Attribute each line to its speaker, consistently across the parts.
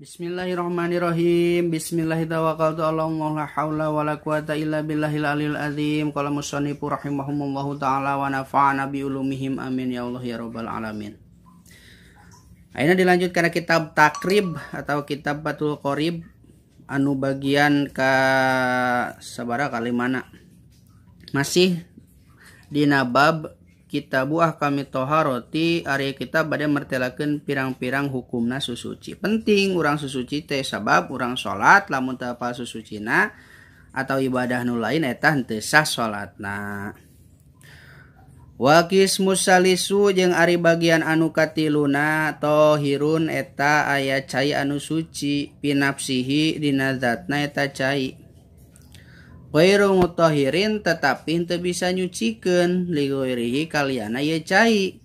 Speaker 1: Bismillahirrahmanirrahim. Bismillahirrahmanirrahim. Allahumma la haula wa la quwata illa billahil aliyil azim. Qala musannifu rahimahumullahu ta'ala wa nafa'ana bi ulumihim amin ya Allah ya rabbal alamin. Ayeuna dilanjut karena kitab takrib atau kitab batul qorib anu bagian ka sabara kali mana. Masih dina bab Kitabu ahkami toharoti, ari kita bade mertelakeun pirang-pirang hukumna susuci. Penting urang susuci teh sabab urang salat lamun teu apal susucina atau ibadah nu lain eta henteu sah salatna. Wa qismus salisu jeung ari bagian anu katiluna tohirun eta aya cai anu suci pinapsihi dina zatna eta cai. Ghairu mutahirin tetapi teu bisa nyucikeun li ghairihi kaliana ye cai.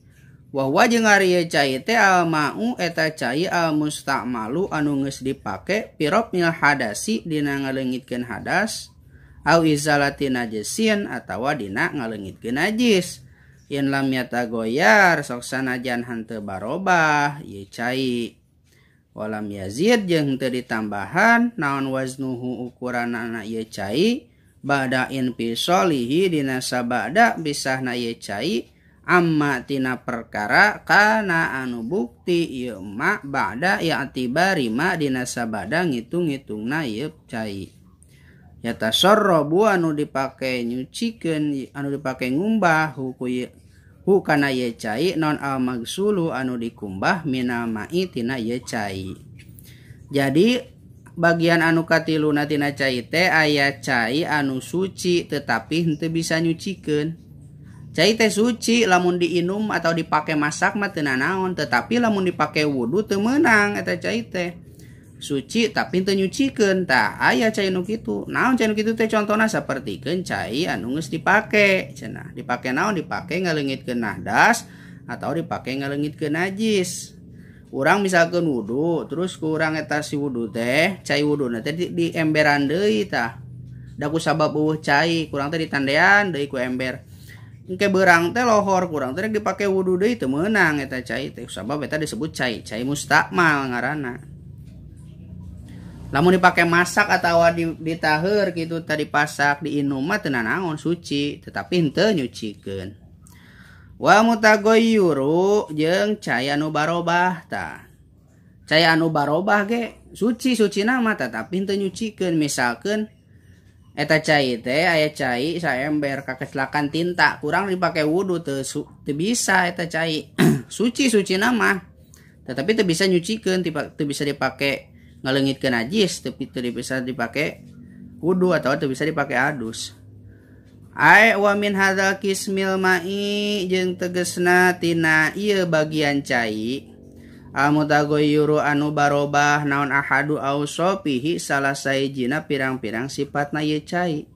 Speaker 1: Wa huwa jeung ari ye cai teh al-ma'u eta cai al-musta'malu anu geus dipake pirobnil hadasi dina ngaleungitkeun hadas au izalati najisin atawa dina ngaleungitkeun najis. Yen lam yatagoyar sok sanajan henteu barobah ye cai. Walam yazid jeung teu ditambahan naon waznuhu ukuranana ye cai. Ba'da infisolihi dina sabada bisahna ye cai amma tina perkara kana anu bukti ieu ma ba'da i'tibari ma dina sabada ngitung-ngitungna ieu cai. Yatasarrabu anu dipake nyucikeun anu dipake ngumbah hu kana ye cai non al magsulu anu dikumbah minal ma'i tina ye cai. Jadi bagian anu katiluna tina cai teh aya cai anu suci tetapi henteu bisa nyucikeun. Cai teh suci lamun diinum atau dipake masak mah teu nanaon, tetapi lamun dipake wudu teu meunang eta cai teh. Suci tapi henteu nyucikeun. Tah aya cai nu kitu. Naon cai nu kitu teh contona sapertikeun cai anu geus dipake. Cenah, dipake naon? Dipake ngaleungitkeun nahdas atau dipake ngaleungitkeun najis. Urang misalkan wudu, terus ku urang eta si wudu teh, cai wuduna teh di emberan deui tah. Da ku sabab eueuh cai, kurang teh ditandean deui ku ember. Engke beurang teh lohor kurang teh dipake wudu deui teu meunang eta cai teh. Sabab eta disebut cai mustakmal ngaranna. Lamun dipake masak atawa ditaheur kitu tadi pasak diinum mah teu nanaon suci, tetapi henteu nyucikeun. Wa mutagoyyuru jeung cai anu barobah tah. Cai anu barobah ge suci-sucina mah tetapi henteu nyucikeun. Misalkeun eta cai teh aya cai saember kakecelakan tinta, kurang dipake wudu teu bisa eta cai. Suci-sucina mah tetapi teu bisa nyucikeun, teu bisa dipake ngaleungitkeun najis, teu bisa dipake wudu atau teu bisa dipake adus. Ai wa min hadzal qismil ma'i jeung tegesna tina ieu bagian cai al mutagoyyuru anu barobah naon ahadu ausofihi salah sahijina pirang-pirang sifatna ieu cai.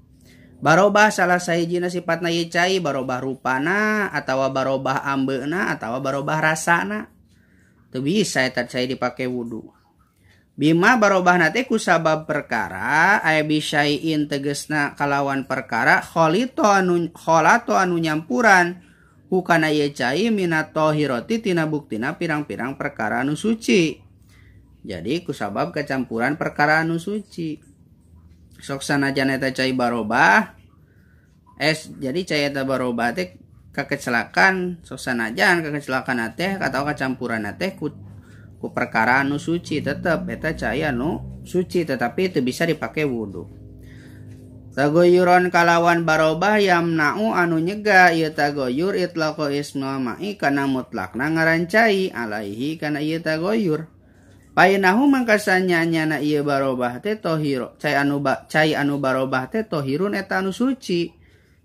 Speaker 1: Barobah salah sahijina sifatna ieu cai, barobah rupana atawa barobah ambeuna atawa barobah rasana. Teu bisa eta cai dipake wudu. Bima barobahna teh ku sabab perkara aya bisyai'in tegesna kalawan perkara kholato anu nyampuran hukana ye cai minat tohiroti tina buktina pirang-pirang perkara anu suci. Jadi ku sabab kecampuran perkara anu suci. Sok sanajan eta cai barobah jadi cai eta barobah teh kakecelakan sok sanajan kakecelakan teh atau kecampuran teh ku perkara anu suci tetep eta cai anu suci tetapi teu bisa dipake wudu. Tagoyuron kalawan barobah yamna'u anu nyegah ieu tagoyur itlaqo ismul ma'i kana mutlakna ngaran cai alaihi kana ieu tagoyur. Painahu mangkasanyana ieu barobah teh tohiro cai anu barobah teh tohirun eta anu suci.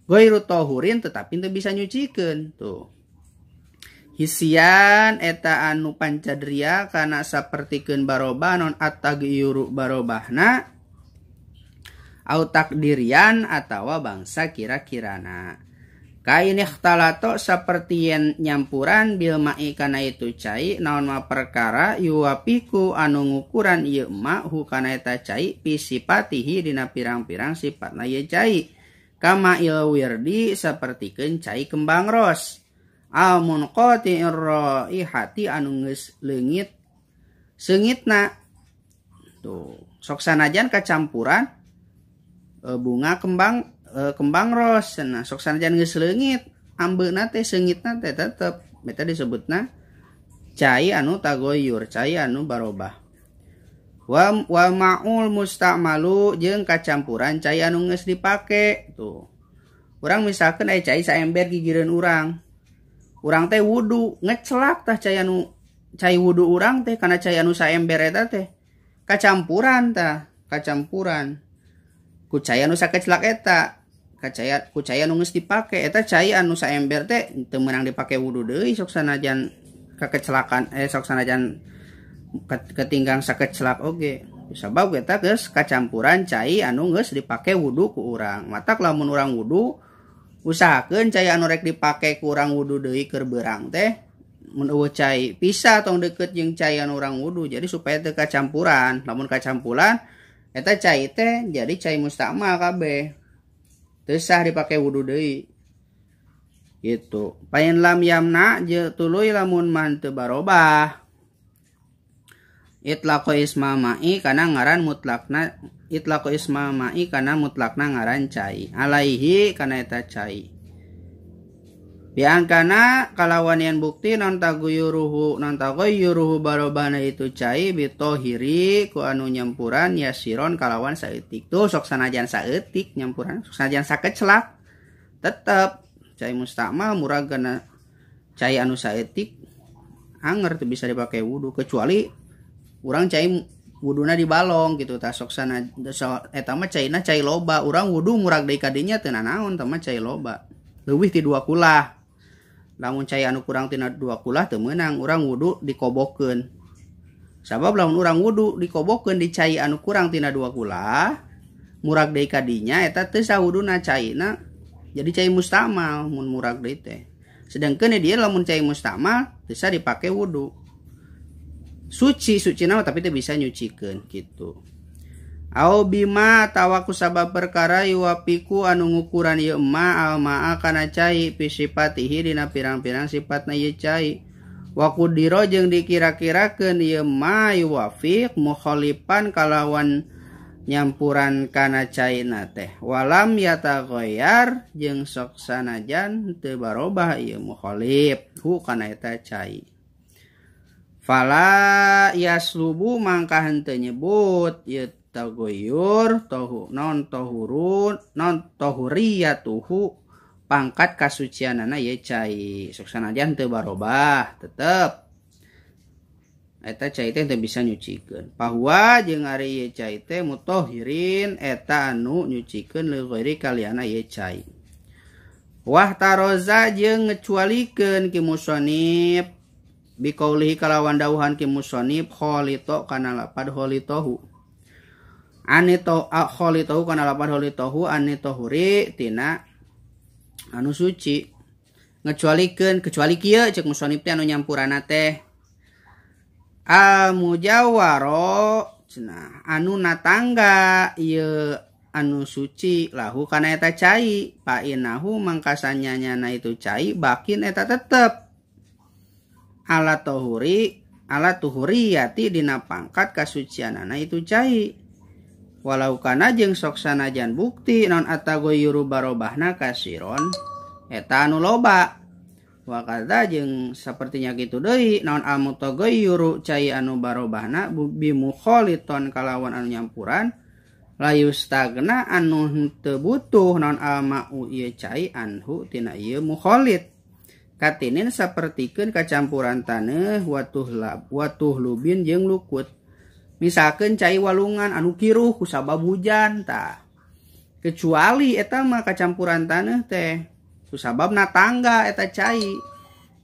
Speaker 1: Ghairu tohurin tetapi teu bisa nyucikeun tuh. Hisian eta anu pancadria kana sapertikeun barobah non at-taghyuru barobahna au takdirian atawa bangsa kira-kirana. Kain ikhtalato saperti yen nyampuran bil ma'i kana itu cai naon ma perkara yuwapiku anu ngukuran ieu ma hu kana eta cai pisipatihi dina pirang-pirang sifatna ieu cai. Kama il wirdi sapertikeun cai kembang ros. Al-munqati'ir raihati anu geus leungit seungitna tuh sok sanajan kacampuran bunga kembang ros. Nah sok sanajan geus leungit ambeuna teh seungitna teh tetep eta disebutna cai anu tagoyur, cai anu barobah. Wa ma'ul musta'malu jeung kacampuran cai anu geus dipake tuh. Urang misalkan aya cai saember gigireun urang teh wudu ngecelak tah cai wudu urang teh kana cai anu saember eta teh kacampuran ku cai anu sakecelak eta ku cai anu geus dipake eta cai anu saember teh teu meunang dipake wudu deui sok sanajan kakecelakan sok sanajan ketinggang sakecelak oge. Sabab eta geus kacampuran cai anu geus dipake wudu ku urang. Matak lamun urang wudu usahakeun cai anu rek dipake ku urang wudu deui keur beurang teh mun eueuh cai pisah tong deukeut jeung cai anu urang wudu. Jadi supaya teu kacampuran. Lamun kacampuran eta cai teh jadi cai mustakmal kabeh. Teu sah dipake wudu deui. Gitu. Pain lam yamna je tuluy lamun man teu barobah. Itlaqo isma ma'i kana ngaran mutlakna ngaran cai. Alaihi kana eta cai. Bian kana kalawan yang bukti non tagoyuruhu barobahna itu cai bitohiri ku anu nyampuran yasiron kalawan saeutik. Tuh sok sanajan saeutik nyampuran, sok sanajan sakecelak tetep cai mustakmal murag kana cai anu saeutik anger teu bisa dipake wudu kecuali urang cai wuduna di balong gitu tah sok sana eta mah caina cai loba urang wudu murag deui ka dinya teu nanaon tah mah cai loba leuwih ti 2 kulah. Lamun cai anu kurang tina 2 kulah teu meunang urang wudu dikobokeun. Sabab lamun urang wudu dikobokeun di cai anu kurang tina 2 kulah murag deui ka dinya eta teu sawuduna caina jadi cai mustamal mun murag deui teh. Sedengkeun dia lamun cai mustamal teu sa dipake wudu. Suci nama tapi teu bisa nyucikeun gitu. Au bima tawaku sabab perkara yuwapiku anu ngukuran ieu ma almaa kana cai pisipatihi dina pirang-pirang sifatna ieu cai. Wa qudiro jeung dikira-kirakeun ieu ma yuwafiq mukhalifan kalawan nyampuran kana caina teh. Walam yataghayyar jeung sok sanajan teu barobah ieu mukhalif hu kana eta cai. Fala yaslubu mangka henteu nyebut ieu tagoyur tohu non tohuriyatuhu pangkat kasucianana ieu cai. Sok sanajan teu barobah tetep eta cai teh teu bisa nyucikeun. Bahwa jeung ari ieu cai teh mutahhirin eta anu nyucikeun li ghairi kaliana ieu cai. Wah taroza jeung ngecualikeun ki musannif biqaulihi kalawan dawuhan ki musannif kholito kana lapad kholitohu anito kholitohu kana lapad kholitohu anitohuri tina anu suci ngecualikeun kecuali kieu ceuk musannif teh anu nyampurana teh al mujawwaro cenah anu natangga ieu anu suci lahu kana eta cai pa inahu mangkasanyana itu cai bakin eta tetep ala tuhuriyati dina pangkat kasucianana itu cai. Walau kana jeung sok sanajan bukti non atagoyuru barobahna kasiron eta anu loba. Wa kadza jeung sapertinya kitu deui non amutagoyuru cai anu barobahna bimukhaliton kalawan anu nyampuran layustagna anu teu butuh non almau ieu cai anhu tina ieu mukhalit. Katinin sapertikeun kacampuran taneuh watuh lubin jeung lukut. Misalkeun cai walungan anu kiruh ku sabab hujan tah. Kecuali eta mah kacampuran taneuh teh ku sabab natangga eta cai.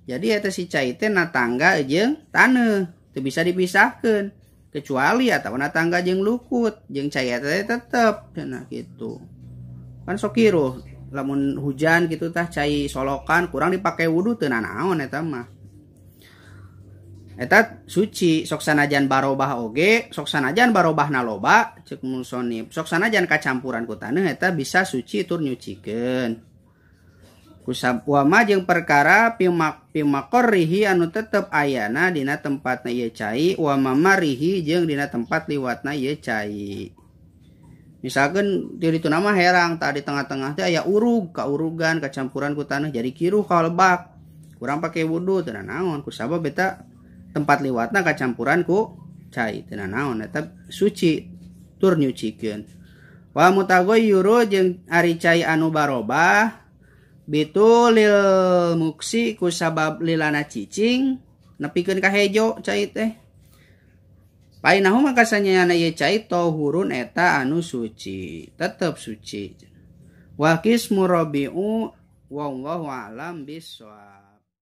Speaker 1: Jadi eta si cai teh natangga jeung taneuh teu bisa dipisahkeun. Kecuali atawa natangga jeung lukut jeung cai eta tetep cenah kitu. Kan sok kiruh. Lamun hujan gitu tah cai solokan kurang dipake wudu teu nanaon eta mah. Eta suci sok sanajan barobah oge, sok sanajan barobahna loba ceuk musannif. Sok sanajan kacampuran ku taneuh eta bisa suci tur nyucikeun. Wama jeung perkara pimakorrihi anu tetep ayana dina tempatna ieu cai wa mamarihi jeung dina tempat liwatna ieu cai. Misalkan di ditu nama herang tadi tengah-tengah teh aya urug, kaurugan kacampuran ku tanah jadi kiruh ka lebak. Kurang pakai wudu teu naon kusabab eta tempat liwatna kacampuran ku cai teu naon eta suci tur nyucikeun. Wa mutagoyyuru jeung ari cai anu barobah bitulil muksi ku sabab lilana cicing nepikeun ka hejo cai teh. Painahu maka sanyana ieu cai tahurun eta anu suci, tetep suci. Wa qismu rabi'u wallahu a'lam bissawab.